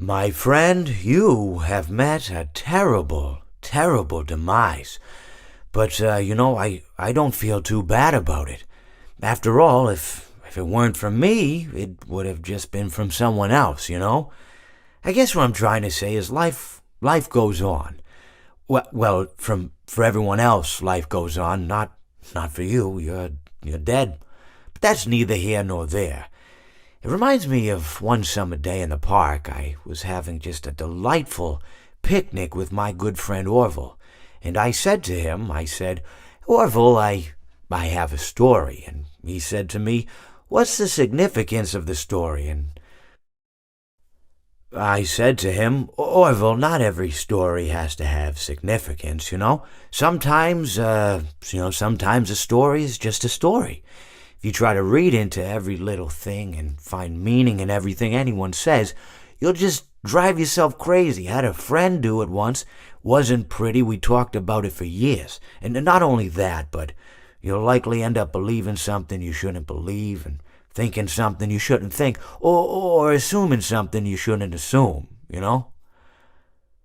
My friend, you have met a terrible, terrible demise. But, I don't feel too bad about it. After all, if it weren't from me, it would have just been from someone else, you know? I guess what I'm trying to say is life goes on. For everyone else, life goes on, not for you. You're dead. But that's neither here nor there. It reminds me of one summer day in the park. I was having just a delightful picnic with my good friend Orville, and I said to him, Orville, I have a story. And he said to me, what's the significance of the story? And I said to him, Orville, not every story has to have significance, you know? Sometimes a story is just a story. If you try to read into every little thing and find meaning in everything anyone says, you'll just drive yourself crazy. I had a friend do it once. Wasn't pretty. We talked about it for years. And not only that, but you'll likely end up believing something you shouldn't believe and thinking something you shouldn't think, or assuming something you shouldn't assume, you know?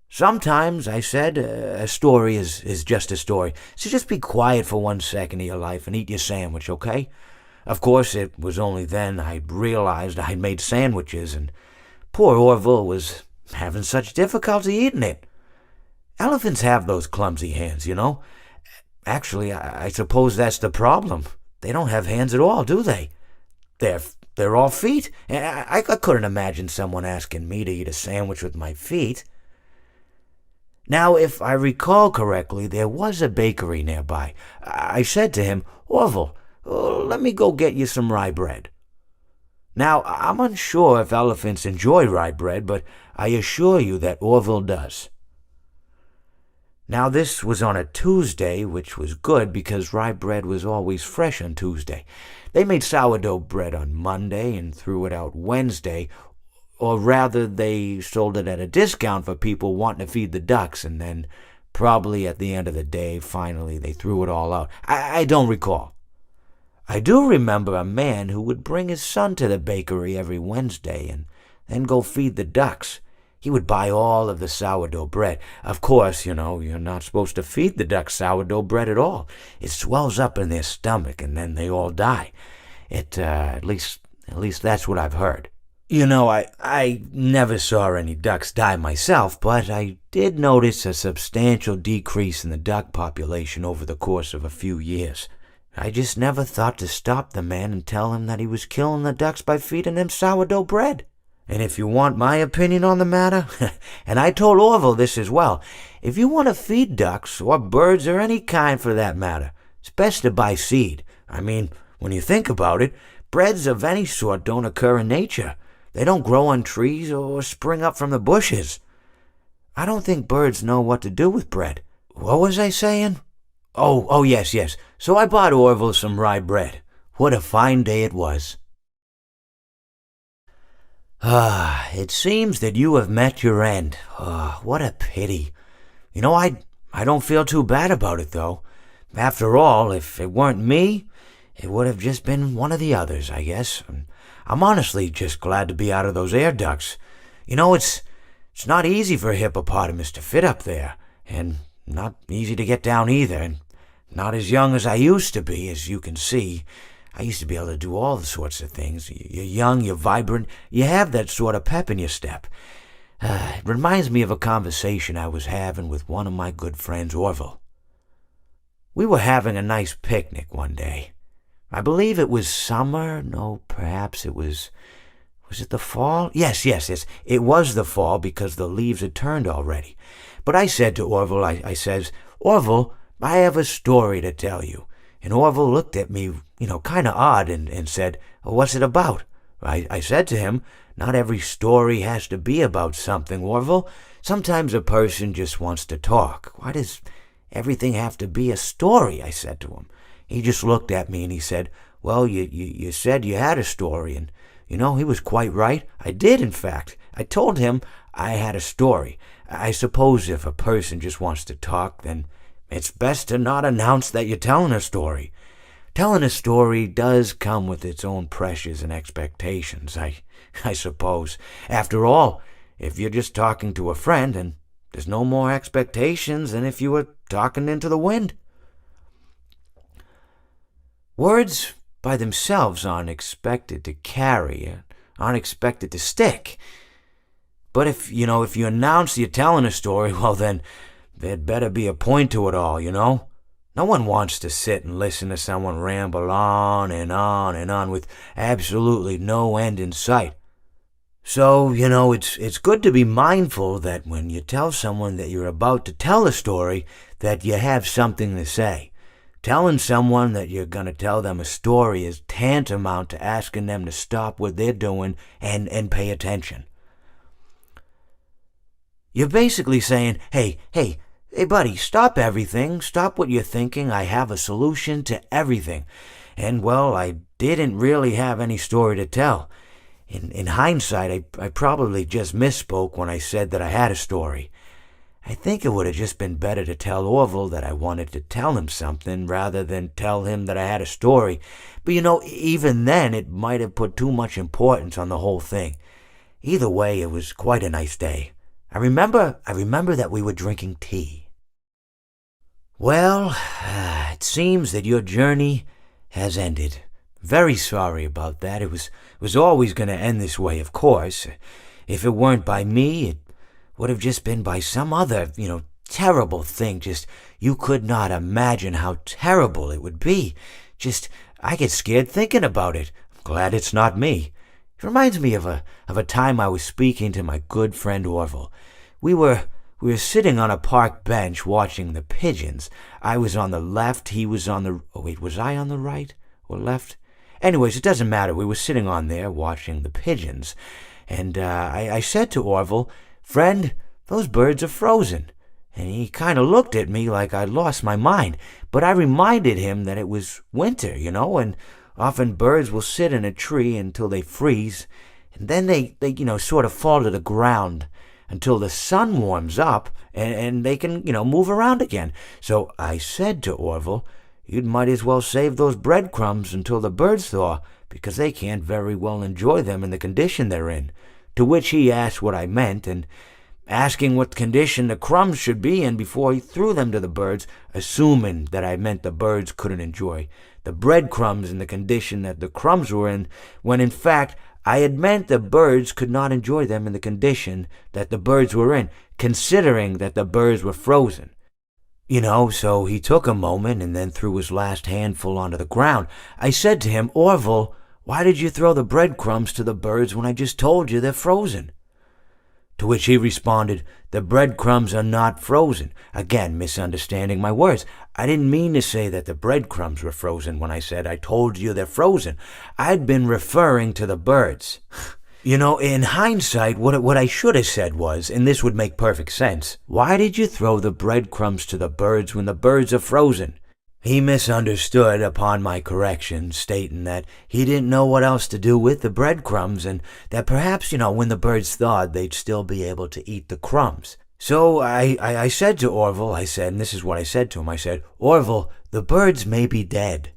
Sometimes, I said, a story is just a story. So just be quiet for 1 second of your life and eat your sandwich, okay? Of course, it was only then I realized I'd made sandwiches, and poor Orville was having such difficulty eating it. Elephants have those clumsy hands, you know? Actually, I suppose that's the problem. They don't have hands at all, do they? They're all feet. I couldn't imagine someone asking me to eat a sandwich with my feet. Now, if I recall correctly, there was a bakery nearby. I said to him, Orville, let me go get you some rye bread. Now, I'm unsure if elephants enjoy rye bread, but I assure you that Orville does. Now, this was on a Tuesday, which was good because rye bread was always fresh on Tuesday. They made sourdough bread on Monday and threw it out Wednesday, or rather, they sold it at a discount for people wanting to feed the ducks, and then probably at the end of the day, finally, they threw it all out. I don't recall. I do remember a man who would bring his son to the bakery every Wednesday and then go feed the ducks. He would buy all of the sourdough bread. Of course, you're not supposed to feed the ducks sourdough bread at all. It swells up in their stomach and then they all die. At least that's what I've heard. I never saw any ducks die myself, but I did notice a substantial decrease in the duck population over the course of a few years. I just never thought to stop the man and tell him that he was killing the ducks by feeding them sourdough bread. And if you want my opinion on the matter, and I told Orville this as well, if you want to feed ducks, or birds, or any kind for that matter, it's best to buy seed. I mean, when you think about it, breads of any sort don't occur in nature. They don't grow on trees or spring up from the bushes. I don't think birds know what to do with bread. What was I saying? Oh, yes. So I bought Orville some rye bread. What a fine day it was. It seems that you have met your end. What a pity. I don't feel too bad about it, though. After all, if it weren't me, it would have just been one of the others, I guess. I'm honestly just glad to be out of those air ducts. It's not easy for a hippopotamus to fit up there, and not easy to get down either, and not as young as I used to be, as you can see. I used to be able to do all sorts of things. You're young, you're vibrant, you have that sort of pep in your step. It reminds me of a conversation I was having with one of my good friends, Orville. We were having a nice picnic one day. I believe it was summer. No, perhaps it was... Was it the fall? Yes. It was the fall because the leaves had turned already. But I said to Orville, I says, Orville, I have a story to tell you. And Orville looked at me, kind of odd and said, what's it about? I said to him, not every story has to be about something, Orville. Sometimes a person just wants to talk. Why does everything have to be a story? I said to him. He just looked at me and he said, well, you said you had a story. And, he was quite right. I did, in fact. I told him I had a story. I suppose if a person just wants to talk, then it's best to not announce that you're telling a story. Telling a story does come with its own pressures and expectations, I suppose. After all, if you're just talking to a friend, and there's no more expectations than if you were talking into the wind. Words by themselves aren't expected to carry, aren't expected to stick. But if you announce you're telling a story, well then, there'd better be a point to it all, No one wants to sit and listen to someone ramble on and on and on with absolutely no end in sight. So, it's good to be mindful that when you tell someone that you're about to tell a story, that you have something to say. Telling someone that you're going to tell them a story is tantamount to asking them to stop what they're doing and pay attention. You're basically saying, hey, buddy, stop everything. Stop what you're thinking. I have a solution to everything. And, well, I didn't really have any story to tell. In hindsight, I probably just misspoke when I said that I had a story. I think it would have just been better to tell Orville that I wanted to tell him something rather than tell him that I had a story. But, even then, it might have put too much importance on the whole thing. Either way, it was quite a nice day. I remember that we were drinking tea. Well, it seems that your journey has ended. Very sorry about that. It was always going to end this way, of course. If it weren't by me, it would have just been by some other, terrible thing. Just, you could not imagine how terrible it would be. Just, I get scared thinking about it. I'm glad it's not me. It reminds me of a time I was speaking to my good friend Orville. We were sitting on a park bench watching the pigeons. I was on the left, he was on the... Oh, wait, was I on the right or left? Anyways, it doesn't matter. We were sitting on there watching the pigeons. And I said to Orville, "Friend, those birds are frozen." And he kind of looked at me like I'd lost my mind. But I reminded him that it was winter, and often birds will sit in a tree until they freeze. And then they sort of fall to the ground until the sun warms up and they can, move around again. So I said to Orville, "You might as well save those breadcrumbs until the birds thaw, because they can't very well enjoy them in the condition they're in." To which he asked what I meant, and asking what condition the crumbs should be in before he threw them to the birds, assuming that I meant the birds couldn't enjoy the breadcrumbs in the condition that the crumbs were in, when in fact I had meant the birds could not enjoy them in the condition that the birds were in, considering that the birds were frozen. So he took a moment and then threw his last handful onto the ground. I said to him, "Orville, why did you throw the breadcrumbs to the birds when I just told you they're frozen?" To which he responded, "The breadcrumbs are not frozen." Again, misunderstanding my words. I didn't mean to say that the breadcrumbs were frozen when I said I told you they're frozen. I'd been referring to the birds. In hindsight, what I should have said was, and this would make perfect sense, "Why did you throw the breadcrumbs to the birds when the birds are frozen?" He misunderstood upon my correction, stating that he didn't know what else to do with the breadcrumbs, and that perhaps, when the birds thawed, they'd still be able to eat the crumbs. So I said to Orville, and this is what I said to him, I said, "Orville, the birds may be dead."